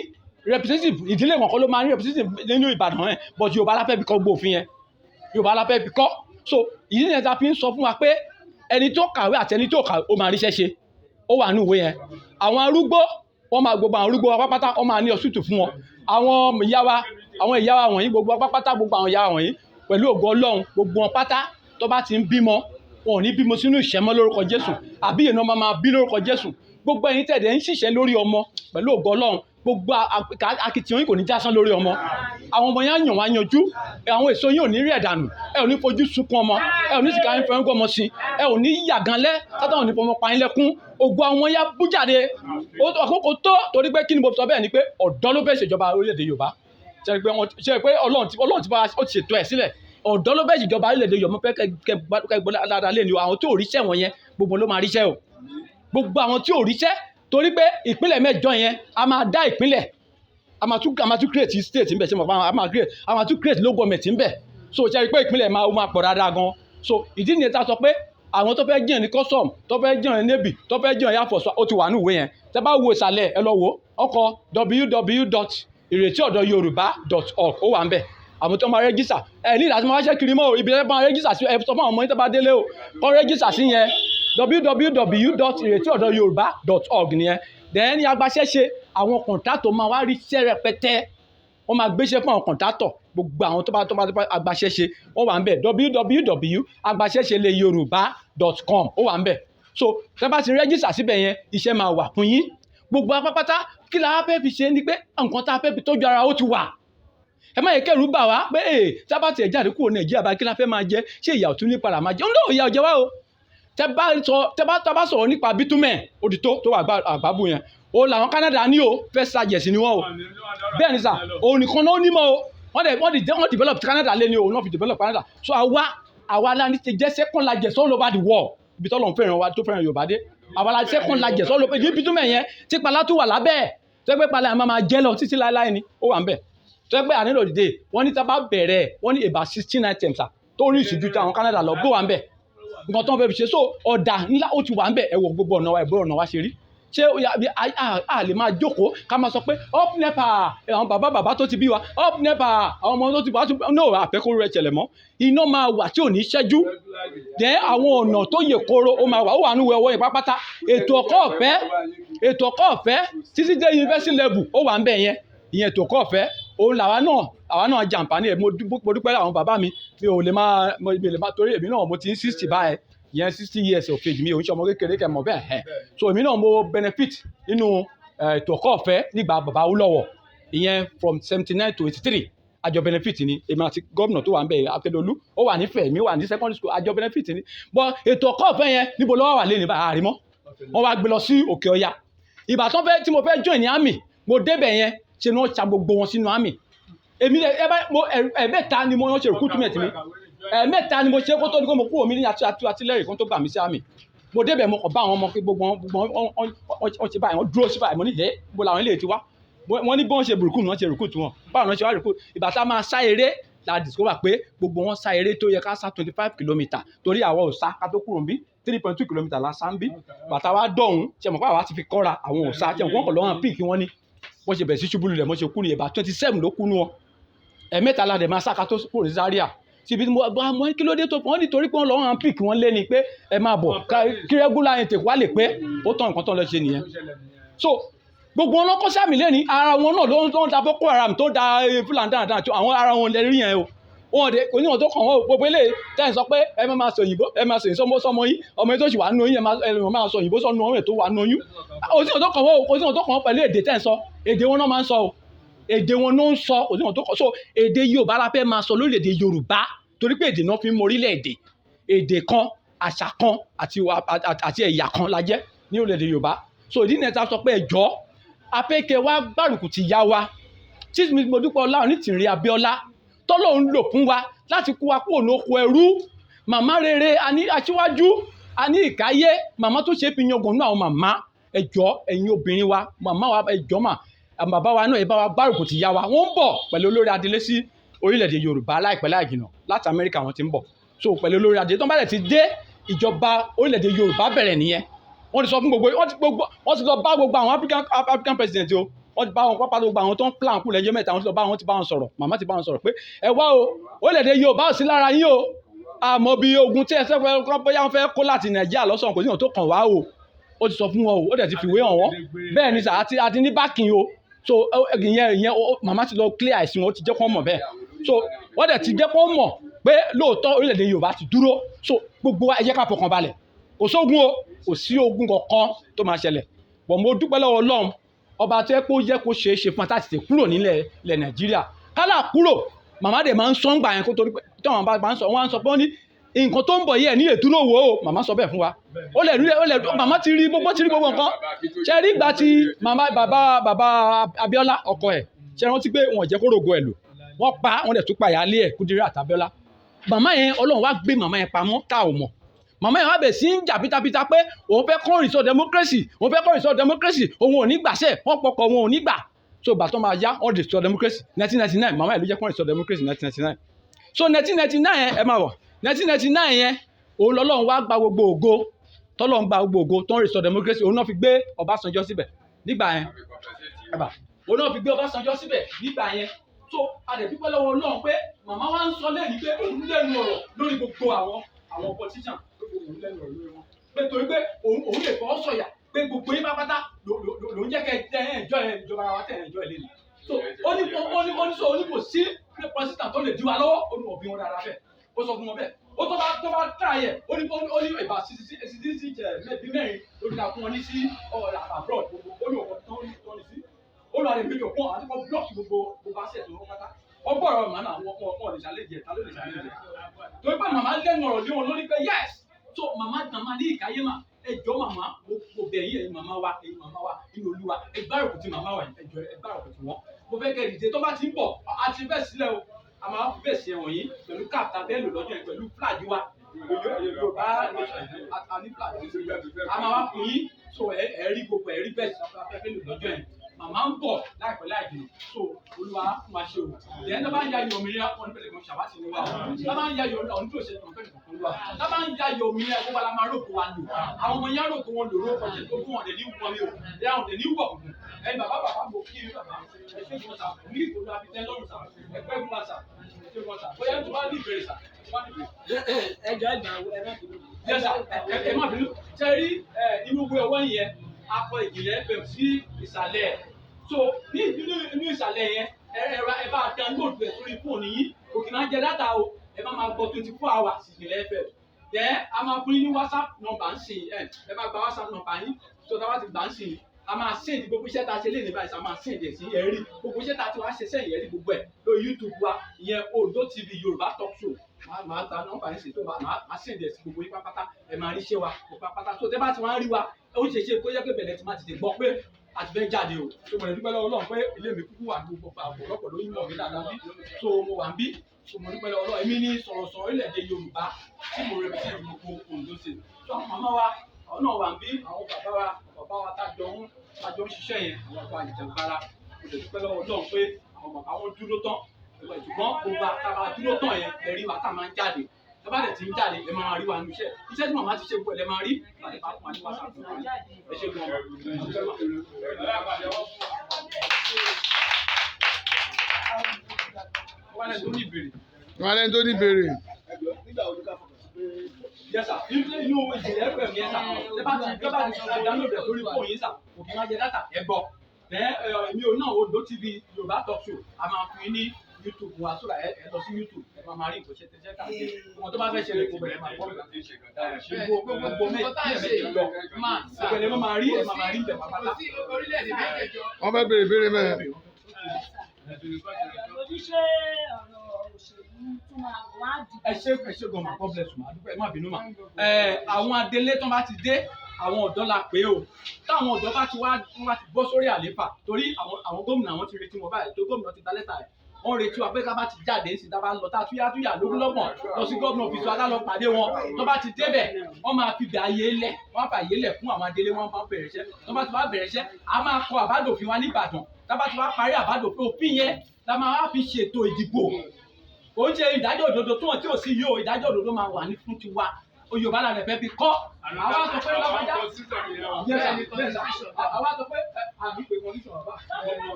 representative ìdílé kọ̀ọ̀kan ló máa ní representative nínú Ìbàdàn yẹn but Yorùbá la fẹ́ fi kọ́ gbogbo òfin yẹn Yorùbá la fẹ́ fi kọ́ so ìdí nìyẹn ta fi ń sọ fún wa pé ẹni tó kàwé àti ẹni tó kàwé ó máa ríṣẹ́ ṣe ó wà ní ìwé yẹn àwọn arúgbó wọ́n máa gbogbo àwọn arúgbó wa pápátá wọ́n máa ní ọ̀sùtù fún wọn àwọn ìyá wa wọ̀nyí gbogbo pápátá gbogbo àwọn ìyá wa wọ̀nyí pẹ̀lú ògo Ọlọ́run gbogbo wọn pátá tó bá ti ń bímọ wọn ò ní bímọ sínú ìṣẹ́mọ́ lórúkọ Jésù àbí ìyẹn náà máa bí lórúkọ Jésù gbogbo ẹ̀yin tẹ̀dẹ̀ ń ṣiṣẹ́ lórí ọmọ pẹ̀lú ògo Ọlọ́run gbogbo akitiyan yìí kò ní jásán lórí ọmọ àwọn ọmọ yẹn yàn wá yanjú àwọn èso yìí ò ní rí ẹ̀dànù ẹ ò ní fojú sunkún ọmọ ẹ ò ní sìkà ń fẹ́ ń gbọ́mọ sí ẹ ò ní yàgànlẹ́ sátán ò ní fọmọ pa yín lẹ́kún ògo àwọn yá bújáde àkókò tó torí pé kí ni mo sọ bẹ́ẹ̀ ni pé ọ̀dọ́ ló fẹ́ ṣèjọba orílẹ̀-èdè Yorùbá ṣe pé Ọlọ́run ti bá ó ti ṣètò ẹ̀ sílẹ̀ ọ̀dọ́ ló fẹ́ ṣèjọba orílẹ̀-èdè Yorùbá fẹ́ kẹ́ gbọ́dọ̀ dáadáa lé ní àwọn tó ríṣẹ́ wọn yẹn gbogbo ló máa ríṣẹ́ o gbogbo àwọn tí ò ríṣẹ́ torí pé ìpínlẹ̀ mẹ́jọ yẹn a máa dá ìpínlẹ̀ a máa tún create state ńbẹ̀ ṣe mọ̀ pé a máa tún create local government ńbẹ̀ so ṣe rí pé ìpínlẹ̀ máa pọ̀ dáadáa gan so ìdí nìyẹn tá a sọ pé àwọn tó fẹ́ jiyàn ní custom tó fẹ́ jiyàn ní navy tó fẹ́ jiyàn air force ó ti wà ní ìwé yẹn tẹ́ bá wo ìsàlẹ̀ ẹ lọ wo ọkọ̀ www.iretiodoyoruba.org ó wà ńbẹ̀ àwọn tó máa rẹ́gísà ní ìdásí máa wáṣẹ́ kiri mọ́ o ibi tẹ́ máa rẹ́gísà sí ẹ sọ fún àwọn ọmọ yín tó bá délé o kọ́ rẹ́gísà sí yẹn www.iretiodoyoruba.org nìyẹn then ní agbaṣẹ́ṣe àwọn kọ̀ǹtátọ̀ máa wá rí iṣẹ́ rẹpẹtẹ wọ́n máa gbéṣẹ́ fún àwọn kọ̀ǹtátọ̀ gbogbo àwọn tó bá agbaṣẹ́ṣe wọ́n wà ń bẹ̀ www.agbaṣẹ́ṣeleyoruba.com ó wà ń bẹ̀ so tẹ́ bá ti rẹ́gísà síbẹ̀ yẹn iṣẹ́ máa wà fún yín gbogbo apápátá kí la fẹ́ fi ṣe ni pé nǹkan tá a fẹ́ fi tọ́jú ara ó ti wà ẹ má yẹ kẹ́rù bà wá pé tábà tiẹ̀ jáde kúrò Nàìjíríà bá kí la fẹ́ máa jẹ ṣé ìyà ò tún ní padà máa jẹ ńlọ ìyà ò jẹ wá o tẹ́ bá sọ̀rọ̀ nípa bitumen òdìtó tó wà àgbábù yẹn o làwọn Canada ní o first suggest ni wọ́n o bẹ́ẹ̀ ni sà òun nìkan náà ó ní mọ́ o wọ́n develop Canada lé ní o wọ́n fi develop Canada so àwa la ní ti jẹ́ second largest all over the world ibi tọ́lọ̀ ń fẹ́ràn wa tó fẹ́ràn Yorùbá dé àwa la second largest all over bitumen yẹn tí pala tó wà lábẹ́ ẹ̀ tó gbé pala yẹn máa jẹ́ lọ títí láéláé ni ó wà ń bẹ̀ tó gbé ànílò dìde wọ́n ní tá bá bẹ̀rẹ̀ wọ́n ní about 16 items tó rí ìṣíjú tí àwọn Canada lọ bó wà ń bẹ̀ nǹkan tó ń fẹ́ fi ṣe so ọ̀dà ńlá ó ti wà ń bẹ̀ ẹ wo gbogbo ọ̀nà wa ìbúrò ọ̀nà wa ṣe rí ṣé a lè máa jókòó ká máa sọ pé up nepa àwọn bàbá tó ti bí wa up nepa àwọn ọmọ tó ti bí wa no àfẹ́kóró rẹ̀ ṣẹlẹ̀ mọ́ iná máa wà tí ò ní ṣẹ́jú dẹ́ àwọn ọ̀nà tó yè koro ó máa wà ó wà nínú ẹwọ́ yẹn pápátá ètò ọ̀kọ́ ọ̀fẹ́ títí dé university level ó wà ń bẹ̀ yẹn ìyẹn ètò ọ̀kọ́ ọ̀fẹ́ òun làwa náà jàǹfààní ẹ̀ mo dúpẹ́ àwọn bàbá mi mi ò lè máa torí èmi náà mo ti ń 60 báyẹn ìyẹn 60 years of age mi ò ń ṣe ọmọ kékeré kẹ́ mọ̀ bẹ́ẹ̀ so èmi náà mo benefit nínú ètò ọ̀kọ́ ọ̀fẹ́ nígbà bàbá Awólọ́wọ̀ ìyẹn from 79 to 83 àjọ benefit ni èmi àti gómìnà tó wà ń bẹ̀ Akérèdọ́lù ó wà nífẹ̀ẹ́ mi wà ní secondary school àjọ benefit ni but ètò ọ̀kọ́ ọ̀fẹ́ yẹn níbo lọ́wọ́ wà lẹ́nu báyìí àrímọ́ wọ́n wá gbé lọ sí Òkè Ọya ìgbà tí mo fẹ́ join ní army mo débẹ̀ yẹn ṣe ni wọ́n ṣa gbogbo wọn sínú army èmi ẹ̀mẹ́ta ni mo ṣe recruitment mi ẹ̀mẹ́ta ni mo ṣe kó tó ní kó mo kúrò mí ní àtìlẹ́yìn kan tó gbà mí sí àmì mo débẹ̀ mo kàn bá àwọn ọmọ pé gbogbo wọn ṣe báyìí wọ́n dúró sí báyìí mo ní bó làwọn ilé ti wá wọ́n ní bí wọ́n ṣe recruit wọn ṣe recruit wọn báwọn náà ṣe wá recruit ìgbà tá a máa sá eré la discover pé gbogbo wọn sá eré tó yẹ ká sá 25 kilometre torí àwọn ò sá ká tó kúrò ń bí 3.2 kilometre la sá ń bí bàtà wa dọ̀hún ṣe mọ̀ pé àwa ti fi kọ́ra àwọn ò sá ṣe mọ̀ pé wọ́n kàn lọ́wọ́ píìkì wọn ní wọ́n ṣe bẹ̀rẹ̀ sí ṣubú lulẹ̀ wọ́n ṣe kú ní ẹ̀bà 27 ló kú ní wọn ẹ̀mẹ́ta la dẹ̀ máa sáka tó kúrò ní Zaria síbi mo mọ kí ló dé tó wọ́n nítorí pé wọ́n lọ́wọ́ àwọn píìkì wọn lé ni pé ẹ máa bọ̀ kí regular yẹn tèkú wá lè pé ó tán nǹkan tó ń lọ ṣe nìyẹn so gbogbo wọn lọ́kọ́ sàmì lẹ́ni ara wọn náà ló ń da Boko Haram tó da Fúlàní dáadáa tó àwọn ara wọn lè rí yẹn o wọn dé oníwọ̀n tó kàn wọ́n gbogbo eléyìí tẹ́ ẹ̀ sọ pé ẹ máa sọ òyìnbó ẹ máa sọ òyìnbó sọmọ yín ọmọ yín tó sì wà nínú yín ẹ máa sọ òyìnbó sọnù ọmọ yín tó wà nínú yín oníwọ̀n tó kàn wọ́n pẹ̀lú èdè tẹ́ ẹ̀ sọ èdè wọn náà máa ń sọ o èdè wọn náà ń sọ oníwọ̀n tó kàn so èdè Yorùbá la fẹ́ máa sọ lórílẹ̀-èdè Yorùbá torí pé èdè náà fi ń mọ orílẹ̀-èdè èdè kan àṣà kan àti ẹ̀yà kan la jẹ́ ní orílẹ̀-èdè Yorùbá so ìdí nìyẹn ta sọ pé ẹjọ́ apẹ́kẹ́ wa gbárùkù ti yá wa tí mo dúpẹ́ ọlá Onítìrí Abíọ́lá tọ́lọ́run lò fún wa láti kó wa kúrò lóko ẹrú màmá rere a ní aṣíwájú a ní ìkáyé màmá tó ṣe é fi yangàn náà àwọn màmá ẹjọ́ ẹ̀yin obìnrin wa màmá wa ẹjọ́ mà bàbá wa náà ẹ bá wa gbárùkù ti yá wa wọ́n ń bọ̀ pẹ̀lú Olórí Adélé sí orílẹ̀-èdè Yorùbá láìpẹ́ láì jìnnà láti Amẹ́ríkà wọ́n ti ń bọ̀ so pẹ̀lú Olórí Adélé tó ń bá dẹ̀ ti dé ìjọba orílẹ̀-èdè Yorùbá bẹ̀rẹ̀ nìyẹn wọ́n ti sọ fún wọ́n ti lọ bá gbogbo àwọn African president o wọ́n ti bá wọn pápá gbogbo àwọn tó ń plan kú lẹ́jọ́ mẹ́ta wọ́n ti lọ bá wọn ti bá wọn sọ̀rọ̀ màmá ti bá wọn sọ̀rọ̀ pé ẹ wá o orílẹ̀-èdè Yorùbá ò sí lára yín o àmọ́ bí ogun tí ẹ fẹ́ bóyá wọ́n fẹ́ kó láti Nàìjíríà lọ́sàn kò sí ìwọ̀n tó kàn wá o ó ti sọ fún wọn o ó dẹ̀ ti fìwé hàn wọ́n bẹ́ẹ̀ ni sà àti ní bákin o so ìyẹn màmá ti lọ clear àìsàn wọn ó ti jẹ́ kó mọ̀ bẹ́ẹ̀ so wọ́n dẹ̀ ti jẹ́ kó mọ̀ pé lóòótọ́ orílẹ̀-èdè Yorùbá ti dúró so gbogbo wa ẹ jẹ́ ká fọkàn balẹ̀ kò sógun o kò sí ogun kankan tó máa ṣẹlẹ̀ bọ̀ mo dúpẹ́ lọ́wọ́ Ọlọ́run ọba tó yẹ kó yẹ kó ṣeé ṣe fún àtàtì kúrò nílẹ̀ Nàìjíríà kálá kúrò màmá dẹ̀ máa ń sọ ń gbà yẹn kó torí pé tí àwọn bá ń sọ wọ́n á sọ pé wọ́n ní nǹkan tó ń bọ̀ yẹ ní ètúrò wo o màmá sọ bẹ́ẹ̀ fún wa ó lè màmá ti rí gbogbo nǹkan ṣe rí ìgbà tí bàbá Abíọ́lá ọkọ ẹ̀ ṣe rántí pé wọn ò jẹ́ kó rògo ẹ̀ lò wọ́n pa wọ́n dẹ̀ tún pa ìyáálé ẹ̀ Kúdírát àtàbíọ́lá màmá yẹn Ọlọ́run wá gbé màmá yẹn pamọ́ tá ò mọ̀ màmá yẹn wá bẹ̀ sí ń jà pitapita pé òun fẹ́ kọ́ ìsọ democracy òun ò ní gbàṣẹ wọ́n pọkọ̀ òun ò ní gbà so ìgbà tó máa yá wọ́n dì sọ democracy 1999 màmá yẹn ló jẹ́ kọ́ ìsọ democracy 1999 so 1999 yẹn ẹ máa wọ̀ 1999 yẹn òun lọ́lọ́run wá gba gbogbo ògo tọ́lọ́run gba gbogbo ògo tó ń restore democracy òun náà fi gbé Ọbásanjọ́ síbẹ̀ nígbà yẹn òun náà fi gbé Ọbásanjọ́ síbẹ̀ nígbà yẹn so àdẹ̀dúpẹ́ lọ́wọ́ Ọlọ́run pé màmá wa ń sọ lẹ́yìn pé òun lẹ́nu ọ̀rọ̀ lórí gbogbo àwọn politician pé òun lẹ́nu ọ̀rọ̀ lórí wọn pé torí pé òun lè fọwọ́ sọ̀yà pé gbogbo yín pápátá ló ń jẹ́ kẹ́ ẹ̀jọ́ ìjọba wa tẹ̀ ẹ̀jọ́ ìlẹ́nu so ó ní kò sí president tó lè di wa lọ́wọ́ ó ní òbí wọn dára bẹ́ẹ̀ ó sọ fún wọn bẹ́ẹ̀ ó tó bá tààyè ó ní ìbá sísí bí mẹ́rin ló ní ká fún wọn ní sí abroad ó ní òkò tó ní sí ó lọ rẹ̀ méjì òkun àti kọ́ blọọkì gbogbo àṣẹ tó wọ́n pátá wọ́n gbọ́dọ̀ màmá wọn lè ṣàlejò ta ló lè ṣàlejò torí pé màmá lẹ́nu ọ̀rọ̀ lé wọn lórí pé yes so màmá ní ìkáyé mà ẹjọ́ màmá mo bẹ̀ yín ẹ̀yin màmá wa inú Olúwa ẹgbẹ́ òkú ti màmá wa ẹjọ́ ẹgbẹ́ òkú ti wọ́n mo fẹ́ kẹ́ ìdíje tó bá ti ń bọ̀ àti bẹ́ẹ̀ sílẹ̀ o a máa fi bẹ́ẹ̀ sí ẹ̀wọ̀n yìí pẹ̀lú káàtà bẹ́ẹ̀ lò lọ́jọ́ yẹn pẹ̀lú flag wa Yorùbá àní flag a máa wá fún yín so ẹ̀rí gbogbo ẹ̀rí bẹ́ẹ̀ sí afẹ́fẹ́ lò lọ́jọ́ yẹn màmá ń bọ̀ láìpẹ́ láìjìnà so Olúwa fún wa ṣe o ìyẹn tó bá ń ya yọ òmìnira wọn nípele kan ṣàwátì ní wa o tó bá ń ya yọ ọ̀hún tó ṣe tàn fẹ́ẹ̀ kankan wa tó bá ń ya yọ òmìnira gbogbo la máa rògbò wa lò àwọn ọmọ yẹn rògbò wọn lò lórúkọ jẹ tó fún wọn lè ní wọ mi o ẹ àwọn lè ní wọ kùkù ẹ̀yin bàbá mo kí bàbá ẹ ṣe fún sa ní ìgbòho àfitẹ lọrùn sa ẹgbẹ́ fún wa sa ẹ ṣe fún wa sa bóyá tó bá ní ìbéèrè sa ẹjọ́ ìgbà ẹ má bínú. ẹ má bínú ṣe rí inú gbé ọwọ́ yẹn akọ ìjìnlẹ̀ fẹ̀ sí ìsàlẹ̀ so ní inú ìsàlẹ̀ yẹn ẹ bá download ẹ̀ sórí fóònù yìí òkè máa jẹ dátà o ẹ má máa gbọ́ 24 hours ìjìnlẹ̀ fẹ̀ a máa fún yín ní WhatsApp number ń sìn ẹ máa gba WhatsApp number yín so tá a bá ti gbà ń sìn a máa send gbogbo iṣẹ́ tá a ṣe lé ní báyìí a máa send ẹ̀ sí ẹ̀rí gbogbo iṣẹ́ tá a ti wá ṣe sẹ́yìn ẹ̀rí gbogbo ẹ̀ lórí YouTube wa ìyẹn Ondo TV Yorùbá talk show máa gba nọ́mbà yín sí tó máa send ẹ̀ sí gbogbo yín pápátá ẹ̀ máa rí iṣẹ́ wa pápátá tó tẹ́ bá ti wá rí wa ó ṣe ṣe kó yẹ pé bẹ̀rẹ̀ ti máa ti gbọ́ pé àti bẹ́ẹ̀ jáde o tó mọ̀ ní dúpẹ́ lọ́wọ́ Ọlọ́run pé ilé mi kúkú wà ní gbogbo ọ̀pọ̀lọpọ̀ ló ń mọ̀ mí dáadáa bí so mo wà ń bí so mo dúpẹ́ lọ́wọ́ Ọlọ́run èmi ní sọ̀rọ̀sọ̀rọ̀ orílẹ̀-èdè Yorùbá tí mo rẹ̀ sí gbogbo Ondo State so àwọn màmá wa àwọn náà wà ń bí àwọn bàbá wa tájọ ń ṣiṣẹ́ yẹn àwọn ọkọ̀ àjẹjẹ̀gbára mo dẹ̀ dúpẹ́ lọ́wọ́ Ọlọ́run pé àwọn bàbá wọn dúró tán ṣùgbọ́n gbogbo àtàrà dúró tán yẹn lẹ́rí wa tá máa ń jáde tọ́ba dẹ̀ ti ń jáde ẹ máa rí wa nínú iṣẹ́ tí màmá ti ṣe gbogbo ẹ̀ lẹ́ máa rí láti bá fún wa ní wàsá fún wa ẹ ṣe gan-an. wọ́n lẹ́ni tó ní ìbéèrè. yẹ́sà inú ìjìnlẹ̀ fm yẹ́sà tẹ́bá ti download rẹ̀ lórí fóònù yín sà òkè máa jẹ dátà ẹ gbọ́ mi ò náà Ondo TV Yorùbá talk show a máa fún yín ní YouTube wa sódà ẹ lọ sí YouTube ẹ máa rí nǹkan ṣe káàkiri wọn tó bá fẹ́ ṣe lè kó bẹ̀rẹ̀ máa gbọ́ gbogbo méjì lọ ìpẹ̀lẹ̀ máa rí ẹ máa rí ibẹ̀ pàpàtà. wọ́n fẹ́ béèrè ìbéèrè mẹ́rin. ojúṣe ọ̀rọ̀ òṣèlú tún máa wá dì. ẹ ṣe gan ma God bless you ma dúpẹ́ ẹ má bínú ma àwọn adelé tán bá ti dé àwọn ọ̀dọ́ la pé o táwọn ọ̀dọ́ bá ti bọ́ sórí àléfà torí àwọn gómìnà àwọn ti retí wọn báyìí tó gómìnà ti ta lẹ́tà ẹ̀ wọ́n retí wa pé ká bá ti jáde sí tá a bá lọ tá a túyàtúyà lógúnlọ́gbọ̀n lọ sí gómìnà òfìsù adálọ́ pàdé wọn tó bá ti débẹ̀ wọ́n máa fi bẹ̀ ayé lẹ̀ wọ́n á fà ayé lẹ̀ fún àwọn adélé wọn bá bẹ̀rẹ̀ iṣẹ́ tó bá ti wá bẹ̀rẹ̀ iṣẹ́ a máa kọ àbádòfin wa ní Ìbàdàn tá a bá ti wá parí àbádòfin òfin yẹn la máa wá fi ṣètò ìdìbò kò ń ṣe ìdájọ́ òdodo tó wọ́n tí ò sí yìí o ìdájọ́ òdodo máa wà ní fún tiwa Yorùbá la rẹ̀ fẹ́ fi kọ́ àwa sọ pé lọ́wọ́dá àwa sọ pé àbí pé wọ́n ní sọ̀rọ̀ bá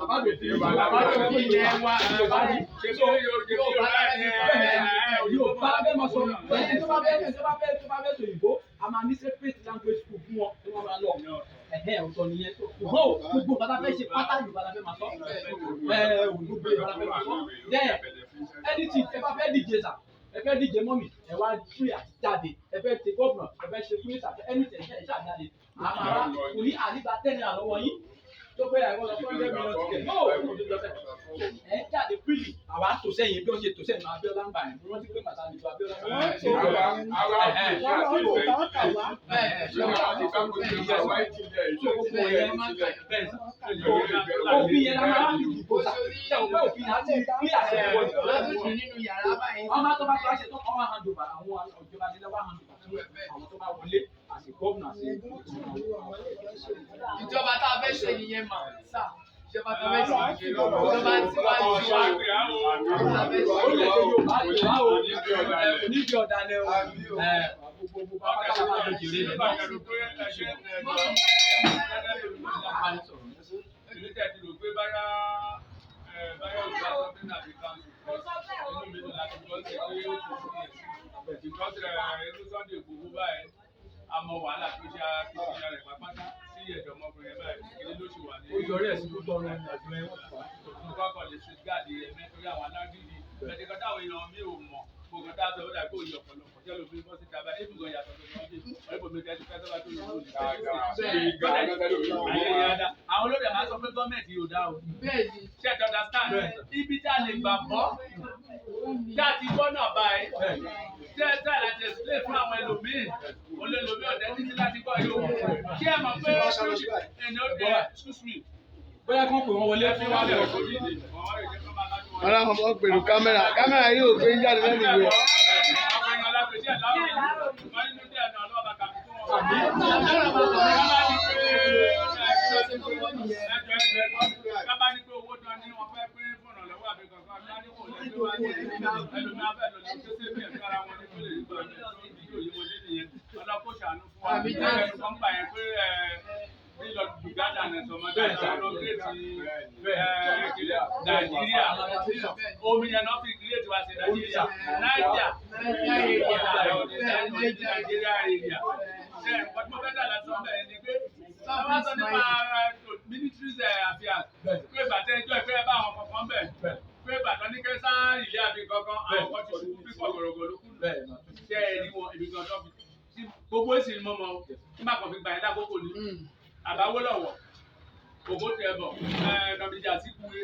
àbádòfin yẹn wá Yorùbá ní Yorùbá bẹ́ẹ̀ mọ̀ sọ ẹni tó bá fẹ́ sọ ìbò a máa ní separate language school fún wọn tí wọ́n máa lọ ọ̀tọ̀ nìyẹn tó gbogbo bàtà fẹ́ ṣe pátá Yorùbá la fẹ́ máa sọ gbogbo Yorùbá la fẹ́ máa sọ anything ẹ bá fẹ́ díje sà ẹ fẹ́ díje mọ́mì ẹ wá free àti jáde ẹ fẹ́ ṣe gómìnà ẹ fẹ́ ṣe fúnìṣà anything ẹ ṣàjáde àmàrà kò ní àdìgbà tẹ́lẹ̀ àlọ́wọ́ yín tó pé àwọn ọ̀dọ́ $100 million ticket ẹ jáde freely àwa tò sẹ́yìn bí wọ́n ṣe tò sẹ́yìn máa Abíọ́lá ń bà yẹn wọ́n ti pé màtá ní ìlú Abíọ́lá òfin yẹn la máa ń dìbò sá ṣe òpé òfin yẹn á ti bí àṣẹ ìwọ̀n nínú yàrá báyìí wọ́n máa tó bá tó wá ṣe tó kọ́ wá handova àwọn ìjọba nílẹ̀ wá handova fún àwọn tó bá wọlé àti gómìnà sí ìjọba tá a fẹ́ ṣe nìyẹn mà sá ìjọba tá a fẹ́ ṣe ìjọba tí wàá ti wá orílẹ̀-èdè Yorùbá o níbi ọ̀dàlẹ̀ o gbogbo pápá máa jọ jèrè rẹ̀ náà. ìlú tẹ̀ ti rò pé bára báyọ̀ ìgbà sọ́kùnrin àti council nínú mi lò láti gbọ́ sí pé ó kù sí because inú Sunday Igboho báyìí àmọ́ wàhálà tó ṣe akitiyan rẹ̀ pápátá sí ẹ̀dọ̀ ọmọkùnrin ẹ̀ báyìí kí ló ṣì wà ní. ó yọrí ẹ̀sìn tó tọrọ ní àjọ ẹ̀ wọ́n kọ́kọ́ lè ṣe gáàdì ẹ̀mẹ́ torí àwọn alágídí ẹ̀dẹ̀kọ́ táwọn èèyàn mi ò mọ̀ gbogbo tá a sọ wọ́dà kó yẹ ọ̀pọ̀lọpọ̀ tẹ́lẹ̀ òfin bọ́ síta báyìí èbùgàn yàtọ̀ tó lọ́ọ́ dé ọ̀rẹ́bùn mi tẹ́tí fẹ́ sọ́ba tó lọ́ọ́ dé. àwọn olóde máa sọ pé gọ́ọ̀mẹ̀ntì yóò dá o. ṣé ẹ understand ibi tá a lè gbà bọ́ tá a ti gbọ́ náà báyìí tẹ́ ẹ láti explain fún àwọn ẹlòmíì olólùmí ọ̀dẹ́ títí láti gbọ́ yóò kí ẹ mọ̀ pé ẹni ó dé ṣùṣù. bóyá kán pè wọ́n wọlé fún wa lọ. Ọlọ́run ọmọ gbèrú kámẹ́rà yóò gbé jáde lẹ́nu ìwé. Nàìjíríà omi yẹn náà fi kírètì wá sí Nàìjíríà Nàìjíríà area ṣe ọdún mọ́fẹ́tà láti ọ̀bẹ ẹni pé wọ́n sọ nípa militaries affairs pé bàtẹ́ ẹjọ́ ìpẹ́ bá àwọn kankan bẹ̀ pé bàtọ́ ní kẹ́ sáárì ilé àbí kankan àwọn kan ti ṣubú pípọ̀ gbọ̀rọ̀gbọ̀ ló kù ṣe ẹ̀rí wọn ibi kan tó fi gbogbo èsì ni mo mọ tí má kàn fi gbà yín lákòókò ní àbáwọ́lọ́wọ́ ògbó tẹ bọ̀ nọ̀bìjà sí kúwe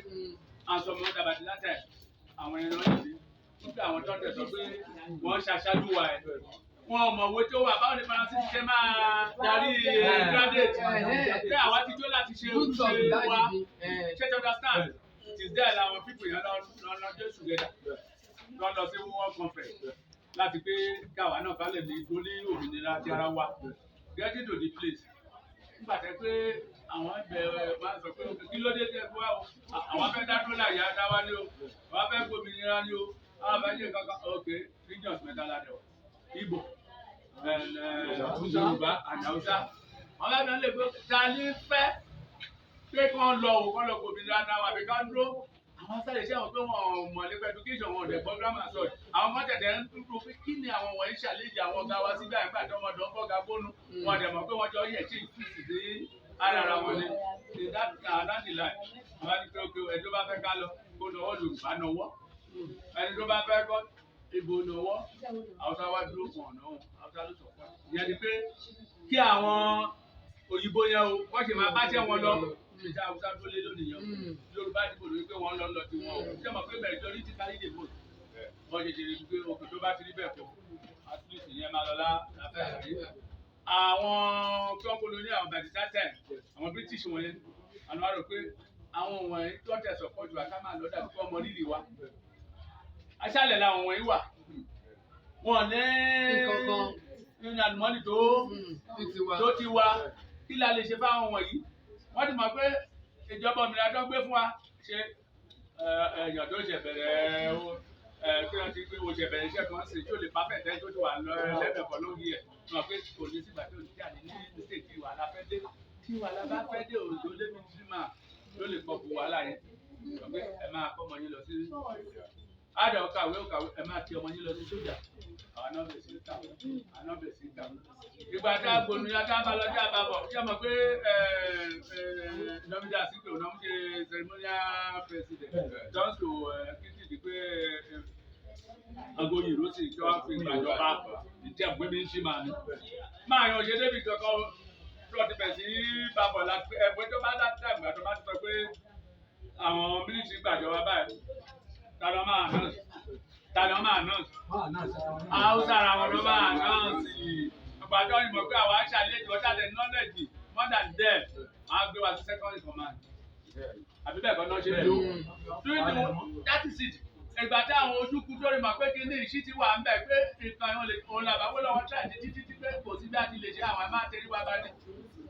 àsọmọ dàbàtì látẹ̀ àwọn ẹran yìí nígbà àwọn tó ń tẹ̀sọ́ pé wọ́n ṣàṣàlù wa ẹ̀ wọn mọ̀ owó tó wà báwo ni Faransé ṣe máa darí graduate pé àwa ti tó láti ṣe ojúṣe wa ṣe to understand it is there làwọn people yẹn lọ jẹ́ together lọ lọ sí world conference láti pé káwa náà bá lè ní ìdólé òmìnira ti ara wa getting to the place nígbà tẹ pé àwọn ẹgbẹ́ máa sọ pé kí ló dé tẹ fún wa o àwọn afẹ́ dá dọ́là yá dá wá ní o àwọn afẹ́ gbòmìnira ní o àwọn afẹ́ ṣe kankan ok regions mẹ́ta la dẹ̀ o Igbo Yorùbá and Hausa àwọn ẹgbẹ́ lè gbé ta ní fẹ́ pé kí wọ́n lọ o kọ́ lọ gbòmìnira náà wà bí ká dúró àwọn sáré iṣẹ́ wọn pé wọn mọ̀ nípa education wọn ọ̀dẹ̀ gbọ́ grammar sọ̀rọ̀ àwọn ọmọ tẹ̀tẹ̀ ń dúró pé kí ni àwọn wọ̀nyí ṣàlejò àwọn ọ̀gá wa síbẹ̀ àgbà tó ọmọdé ọkọ̀ ga gbónú wọn ọ̀dẹ̀ mọ̀ pé wọ́n jọ yẹ̀ tí ìfìsì dé ara wọn ni láti láì àwọn àti pé ẹni tó bá fẹ́ ká lọ kó lọ́wọ́ Yorùbá nọwọ́ ẹni tó bá fẹ́ kọ́ Ìgbò nọwọ́ Haúsá wá dúró pọ̀ náà Haúsá ló sọ fún ìyẹn ni pé kí àwọn òyìnbó yẹn o wọ́n ṣe máa bá tẹ̀ wọn lọ ìjà Haúsá tó lé lónìí yẹn Yorùbá dìbò lórí pé wọ́n lọ tí wọ́n ṣe mọ̀ pé bẹ̀rẹ̀ torí ti kárí dìbò wọ́n ṣe ṣe pé òkè tó bá ti rí bẹ́ẹ̀ fọ́ at least ìyẹn máa lọ láfẹ́ àyè àwọn tó ń polówó ní àwọn bàtìsá tẹ̀ àwọn British wọ̀nyẹn àwọn àrò pé àwọn wọ̀nyí tó tẹ̀sọ̀ pọ̀ jù àká máa lọ dàbí kó ọmọ rírì wa aṣálẹ̀ làwọn wọ̀nyí wà wọn ní àlùmọ́nì tó ti wá kí la lè ṣe fáwọn wọ̀nyí wọ́n ti mọ̀ pé ìjọba òmìnira tó ń gbé fún wa ṣe èèyàn tó ṣe bẹ̀rẹ̀ kí wọ́n ti gbé wo ṣe bẹ̀rẹ̀ iṣẹ́ kan sí tí ó lè pápẹ́ tẹ́ tó ti wà lẹ́bẹ̀kọ́ lórí ẹ̀ mọ̀ pé kò ní sígbà tó ti jáde ní ṣe tí wàhálà fẹ́ dé tí wàhálà bá fẹ́ dé òjò lébi tí máa ló lè kọ́ bu wàhálà yẹn mọ̀ pé ẹ máa kọ́ ọmọ yín lọ sí àdà ọkàwé ẹ máa ti ọmọ yín lọ sí sójà àwọn náà bẹ̀ sí kàwé àwọn náà bẹ̀ sí kàwé ìgbà tá a gbòòrò ya tá a bá lọ sí àbábọ̀ ṣé mọ̀ pé nọ́mídà sípò náà ń ṣe ceremonial president jọ́sọ̀ kìtì di pé agoyin ìró sì kí wọ́n fi gbàjọba ìjẹ́ àgbẹ̀mí ń ṣí màá ní. máa yan òṣèré débi kankan tó ti bẹ̀ sí bàbọ̀ láti ẹgbẹ́ tó bá dá tàgbà tó bá ti sọ pé àwọn mílíṣì gbàjọba báyìí tàbí ọmọ ànáǹsì Haúsá ara wọn ló máa ànáǹsì ọgbàjọ́ ni mo pé àwọn aṣàlejò ọ̀ṣàlẹ̀ knowledge more than them máa gbé wa sí second command àbí bẹ́ẹ̀ kọ́ náà ṣe lò that is it ìgbà tí àwọn ojúkú lórí mọ̀ pé kí ní ìṣí ti wà ń bẹ̀ pé nǹkan ìwọ̀n lè òun làbáwọ́ lọ́wọ́ tíráìdì títí tí pé kò sí bí a ti lè ṣe àwọn ẹ̀ máa tẹ̀lé wa bá ní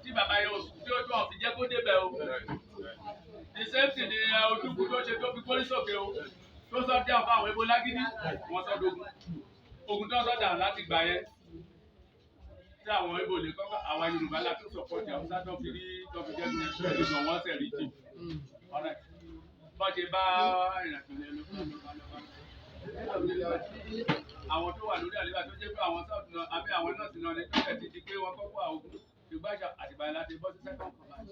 tí bàbá yẹn oṣù tí ó tó ọ̀fìn jẹ́ kó débẹ̀ o the same thing ni ojúkú tó ṣe tó fi kórí sókè o tó sọ dé àwọn àwọn ebo lágídí wọ́n sọ dogun ogun tó sọ dànù láti gbà yẹn tí àwọn ebo lè kọ́kọ́ àwọn Yorùbá láti sọ̀pọ̀ tí àwọn sátọ̀ fi rí tó fi jẹ́ gbọ̀n wọ́n sẹ̀ rí jì bọ́ ṣe bá ìrìnàjò lẹ́nu àwọn tó wà lórí àlébà tó jẹ́ pé àwọn sọ́ọ̀tù náà àbí àwọn nọ́ọ̀sì náà ní pẹ́ẹ́tì ti di pé wọ́n kọ́kọ́ àwọn ogun ṣùgbọ́n àtìgbà láti bọ́ sí second command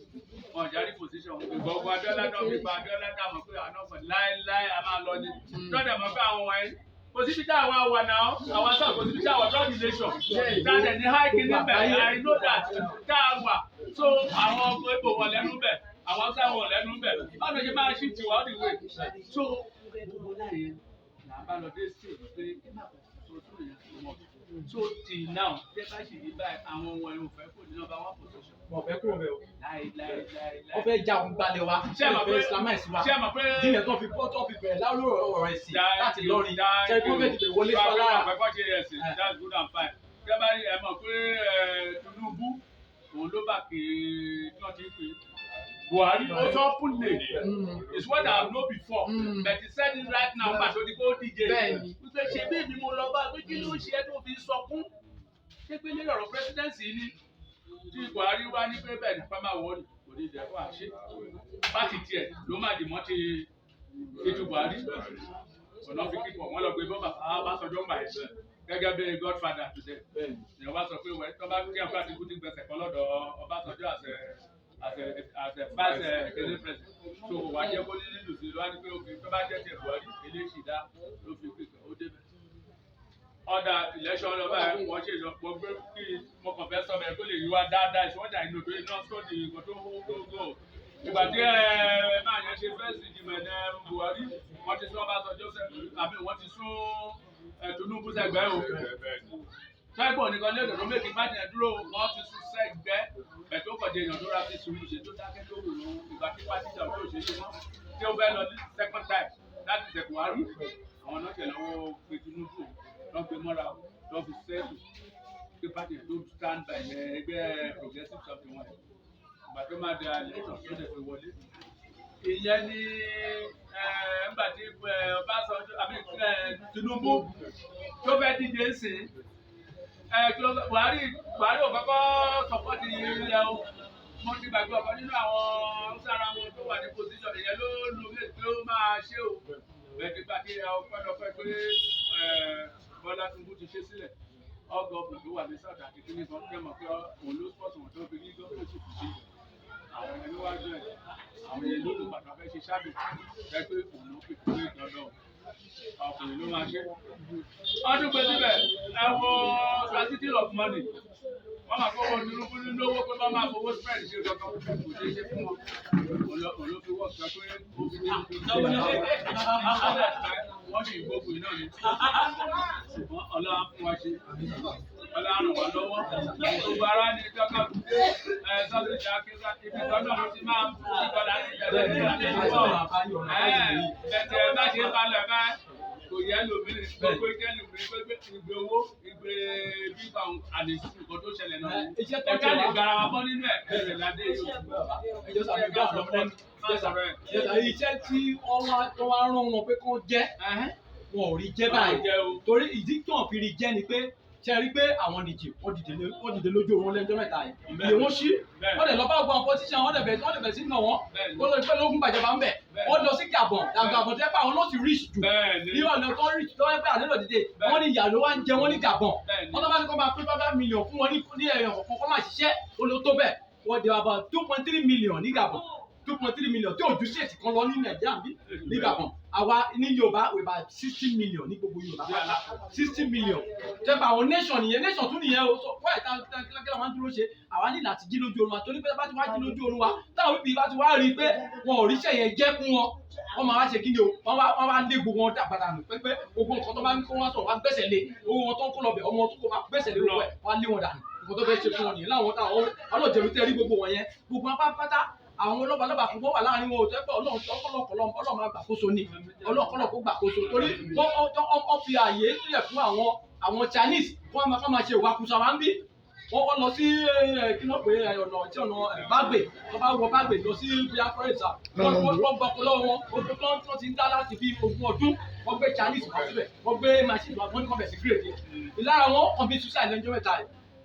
wọn járí position ìgbọ̀ngbọ̀ Abíọ́lá náà fi pa Abíọ́lá dà mọ̀ pé àwọn ọ̀fọ̀ láéláé a máa lọ ní lọ́dẹ̀ mọ̀ pé àwọn wọ̀nyí position tí àwọn wà náà àwọn sọ́ọ̀ position tí àwọn drug relation dáadẹ̀ ní high kidney bẹ̀ I know that tá a wà so àwọn egbò wọn lẹ́nu bẹ̀ àwọn sáwọn wọn lẹ́nu bẹ̀ báwo ṣe máa shift wà all the way so nàbà lọ dé stage pé so till now tẹ́ bá ṣì rí báyìí àwọn ohun ẹ̀rọ òfẹ́ kò ní number one position. wọ́n fẹ́ kúrò bẹ́ẹ̀ o. láìláì. wọ́n fẹ́ já òun gbalẹ̀ wa. ṣé àmọ̀ pé ṣé àmọ̀ pé díẹ̀ tó fi bẹ̀rẹ̀ láwùrọ̀ ọ̀rọ̀ ẹ̀sìn láti lọ́rin ṣe kó fẹ́ ti bẹ̀ wọlé fọlá. àpẹkọ ṣe ẹ̀sìn that's good and fine. ṣé bá rí ẹ mọ̀ pé Tinubu òun ló bà kí wọ́n ti pè Buhari ó sọ fún lè is what I know before but he said it right now pàṣẹ odi kó díje wípé ṣe bí èmi mo lọ bá pé kí ló ṣe é tó fi sọkún ṣé pé lórí ọ̀rọ̀ presidency ni tí Buhari wá ní pé bẹ́ẹ̀ ní pàmò àwọn kò ní ìdẹ́kọ̀ àṣẹ pàtì tiẹ̀ ló má dì mọ́ ti ètò Buhari ọ̀nà fi kíkọ̀ wọ́n lọ pé bọ́bà Ọbásanjọ́ gbà ẹ̀ gẹ́gẹ́ bí godfather today ìyẹn wá sọ pé wẹ́n tó bá kí ẹ̀kọ́ àti kúti gbẹ̀sẹ̀ kan lọ́dọ̀ Ọbásanjọ́ as a vice president so wàá jẹ́ kó nílùú sí lọ́wọ́ ní pé òkè tó bá jẹ́ tiẹ̀ Buhari eléyìí dá ló fi kíkọ̀ ó débẹ̀. Ọ̀dà election lọ́ba ẹ̀ wọ́n ṣe ìjọpọ̀ gbé kí mo kàn fẹ́ sọ bẹ́ẹ̀ kó lè yíwá dáadáa ìṣòwòjà ìlú tó iná sódì nǹkan tó gbogbo. Ìgbà tí máa yẹn ṣe fẹ́ẹ̀sì ìdìbò ẹ̀ Buhari wọ́n ti sún Ọbásanjọ́ àbí wọ́n ti sún Tinubu sẹ́gbẹ́ o. Sẹ́gbọ̀n nìkan ní èdè tó méjì bá tiẹ̀ dúró wọ́n ti sún sẹ́gbẹ́ bẹ̀tẹ̀ ó kọ̀dé èèyàn tó ra fi sùúrù ṣe tó dákẹ́ tó wù ú ìgbà tí pàtí ìjà tó ṣe ṣe wọ́n tí ó fẹ́ lọ ní second time láti ṣe Buhari àwọn náà ṣe lọ́wọ́ pé Tinubu lọ́n fi mọ́ra lọ́n fi sẹ́ẹ̀tù pé pàtí tó stand by ẹgbẹ́ progressive something wọn ìgbà tó máa da election tó dẹ̀ fi wọlé. Ìyẹn ni nígbà tí Ọbásanjọ́ àbí Tinubu tó fẹ́ díje sí Buhari ò kọ́kọ́ sọpọ́tì ilẹ̀ o mo ti gbàgbé ọ̀kan nínú àwọn sára wọn tó wà ní position ìyẹn ló lu ilé tí ó máa ṣe o bẹ́ẹ̀ nígbà tí ọpẹ́lọpẹ́ pé Bọ́lá Tinubu ti ṣe sílẹ̀ ọgọ́ ọ̀gbìn tó wà ní south àti kíní kan tẹ́ mọ̀ pé òun ló spọ́ọ̀tù wọn tó fi ní gómìnà sì fi ṣe àwọn ẹni wájú ẹ̀ àwọn ẹni ló pàtó fẹ́ ṣe ṣáàbì ẹ pé òun ló fi kúrò dandan ọkùnrin ló máa ṣe. ọdún pé síbẹ̀ ẹ wo scarcity of money wọ́n máa kọ́kọ́ Tinubu lówó pé wọ́n máa fowó spread ṣe dandan kò ṣeé ṣe fún wọn òun ló fi wọ́n sọ pé ó fi wọ́n sì gbogbo iná ni ṣùgbọ́n Ọlọ́run fún wa ṣe Ọlọ́run wà lọ́wọ́ gbogbo ara ní dọ́kà sọ́dún ìjà kíkà ibi tọ́jú ló ti máa ń gbọ́dọ̀ ní ìjọba ní ìjọba bẹ̀tẹ̀ bá ṣe balẹ̀ bá kò yẹ lómìnir gbogbo ìjẹ́ lómìnir gbogbo ìgbé owó ìgbé bíbá àdìsí nǹkan tó ṣẹlẹ̀ náà ẹ̀ka lè gbára wa bọ́ nínú ẹ̀rẹ̀ ládé iṣẹ́ tí wọ́n wá rán wọn pé kán jẹ́ wọn ò rí jẹ́ báyìí torí ìdí tí wọ́n fi rí jẹ́ ni pé ṣe rí pé àwọn nìjì wọ́n dìde lójú oorun lẹ́jọ́ mẹ́ta yìí iye wọn ṣí wọ́n lè lọ bá gbọ́n pọ́tíṣàn wọ́n lè bẹ̀ sí náà wọ́n kó lórí pé lóògùn bàjẹ́ bá ń bẹ̀ wọ́n lọ sí Gabon Gabon tẹ́ pé àwọn ló ti rich jù bí ọ̀nà tó rich tó yẹ pé àlejò dìde wọ́n ní ìyá ló wá ń jẹ wọ́n ní Gabon wọ́n tó bá ní kó máa pín 5 million fún wọn ní ẹ̀yàn kọ̀ọ̀kan kó máa ṣiṣẹ́ ó ló tó bẹ́ẹ̀ wọ́n dé about 2.3 million ní Gabon 2.3 million tí ojú ṣètì kan lọ ní Nàìjíríà ní Gabon àwa ní Yorùbá we about 60 million ní gbogbo Yorùbá 60 million tẹ́pọ̀ àwọn nation nìyẹn nation tún nìyẹn o wọ́n ẹ̀ta kílákílá máa ń dúró ṣe àwa ní láti jí lójú oorun wa torí pé bá ti wá jí lójú oorun wa táwọn bíbí bá ti wá rí i pé wọn ò ríṣẹ́ yẹn jẹ́ fún wọn wọ́n máa wá ṣe kíni o wọ́n wá lé gbogbo wọn dàgbàdà nù pé gbogbo nǹkan tó bá ń kó wọn sọ̀rọ̀ wá gbẹ́sẹ̀ lé owó wọn tó ń kó lọ bẹ̀ ọmọ tó kó máa gbẹ́sẹ̀ lé owó ẹ̀ wá lé wọn dànù nǹkan tó fẹ́ ṣe fún wọn nìyẹn láwọn táwọn ọlọ́jẹ̀rú tẹ́ rí gbogbo wọn yẹn gbogbo apápátá àwọn ọlọ́balọ́ba kò wà láàrin wọn ò tẹ́ pé ọlọ́run máa gbàkóso ni ọlọ́kọ́lọ́ kó gbàkóso torí wọ́n fi àyè sílẹ̀ fún àwọn Chinese wọ́n máa ṣe ìwakùsà wa ń bí wọ́n lọ sí kí ló pé ọ̀nà Bágbè wọ́n bá wọ Bágbè lọ sí Biafra ìsà wọ́n gbọ́kọ̀ lọ́wọ́ wọn ojú tó ti ń dá láti bí 20 ọdún wọ́n gbé Chinese wá síbẹ̀ wọ́n gbé machine wá wọ́n ní kọ́bẹ̀ sí gírèdì ìlara wọn kàn bí suicide lẹ́jọ́ mẹ́ta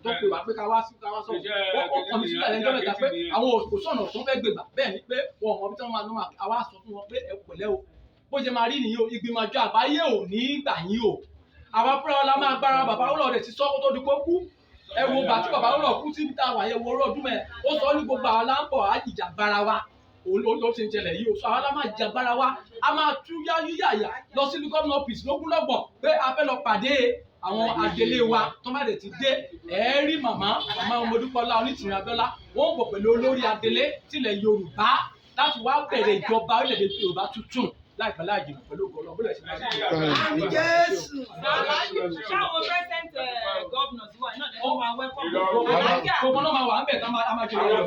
tó pè wá pé ká wá sọ wọ́n kàn mí sílẹ̀ lẹ́jọ́ mẹ́ta pé àwọn òṣùwọ̀n tó fẹ́ gbégbà bẹ́ẹ̀ ni pé wọn ò mọ bí tí wọ́n máa àwa sọ fún wọn pé ẹ pẹ̀lẹ́ o bó ṣe máa rí nìyí o ìgbìmọ̀ àjọ àgbáyé ò ní gbà yín o àwa fúnra la máa gbára bàbá Olori rẹ̀ ti sọ kó tó di pé kú ẹ wo gbà tí bàbá Olori kú síbi tá a wà yẹ wo ọdún mẹ́ ó sọ ní gbogbo àwọn aláǹbọ̀ àjìjàgbara wa ló ti ń ṣẹlẹ̀ yìí o sọ àwọn aláǹbọ̀ àjìjàgbara wa a máa tú yáyà lọ sí gómìnà ọ́fíìsì lógúnlọ́gbọ̀n pé a fẹ́ lọ pàdé àwọn adelé wa tó má dẹ̀ ti dé ẹ̀ẹ́rì màmá Ọmọdúpọ̀lá Onítìrí Abíọ́lá wọ́n bọ̀ pẹ̀lú Olori Adele tilẹ̀ Yorùbá láti wá bẹ̀rẹ̀ ìjọba orílẹ̀-èdè Yorùbá tuntun láìpẹ́ láàjì pẹ̀lú ògbọ́n bóyá ṣe máa ń ṣe. Jésù. Ṣáwọn present governors wà náà lẹ́nu máa wẹ́kọ̀. Gbogbo náà máa wà ń bẹ̀ tá a máa jẹ ìrọ̀lẹ́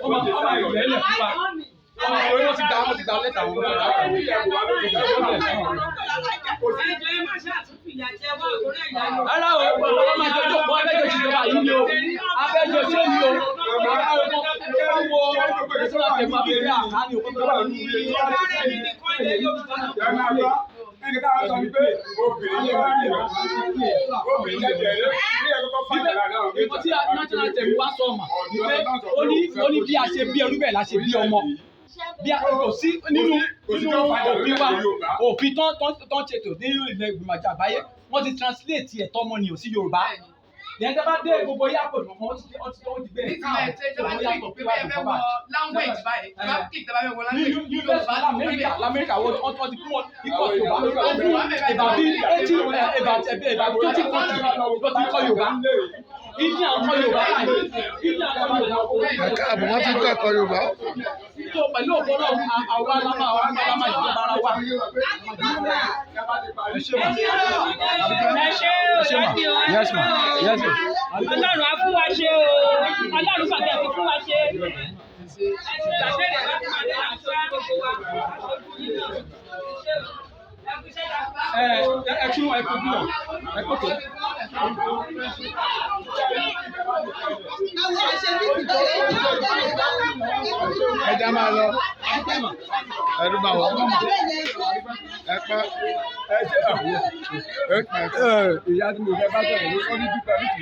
fún wa. Ó máa ìrọ̀lẹ́ lẹ̀ fún wa. Wọ́n ti gba lẹ́tà wọn. Rárá o, ọlọ́run máa jẹ́ ojókòó abẹ́jọ́ ìjọba yìí ni o. Abẹ́jọ́ ṣé ni o. Ẹgbẹ́ wo ẹ̀sìn àtẹ̀mọ́ abẹ́rẹ́ àkáni òkú tó wà ní ilé. Ẹni ká sọ ni pé obìnrin yẹn wá nìyẹn. Obìnrin yẹn jẹ̀rẹ̀ ní ẹ̀kọ́ fàtàlà náà. Ìkọ́ tí national tẹ̀mí wá sọ ọmọ ni pé ó ní bí a ṣe bí ẹrú bẹ́ẹ̀ la ṣe bí ọmọ. Bí a kò sí nínú òfin wa òfin tán ṣètò ní ilẹ̀ ìgbìmọ̀ àjọ àgbáyé wọ́n ti translate ẹ̀tọ́ ọmọnìyàn sí Yorùbá. Ìyẹn tẹ́ bá dé gbogbo yàgò ìmọ̀ wọ́n ti gbé ní Lamẹ́ríkà wọ́n ti fún wọn ikọ̀ Yorùbá ìbàbí 80 tó ti kọ́ Yorùbá. Ìdí àwọn ọmọ Yorùbá báyìí. Ìdí àwọn ọmọ Yorùbá. Àbùmọ́ ti kọ́ ẹ̀kọ́ Yorùbá. So pẹ̀lú ògbọ́nà àwa lámà ìjọba ara wa. Yes ma. Ọlọ́run á fún wa ṣe o. Ọlọ́run pàtẹ́ fi fún wa ṣe. Ẹ kí wọn ẹ kó bí wọn ẹ kó tó. Ẹja máa lọ. Ẹrú bá wọ. Ẹ pẹ́. Ìyá tí mo fẹ́ bá sọ̀rọ̀ ló kọ́ ní dúpẹ́ nítorí.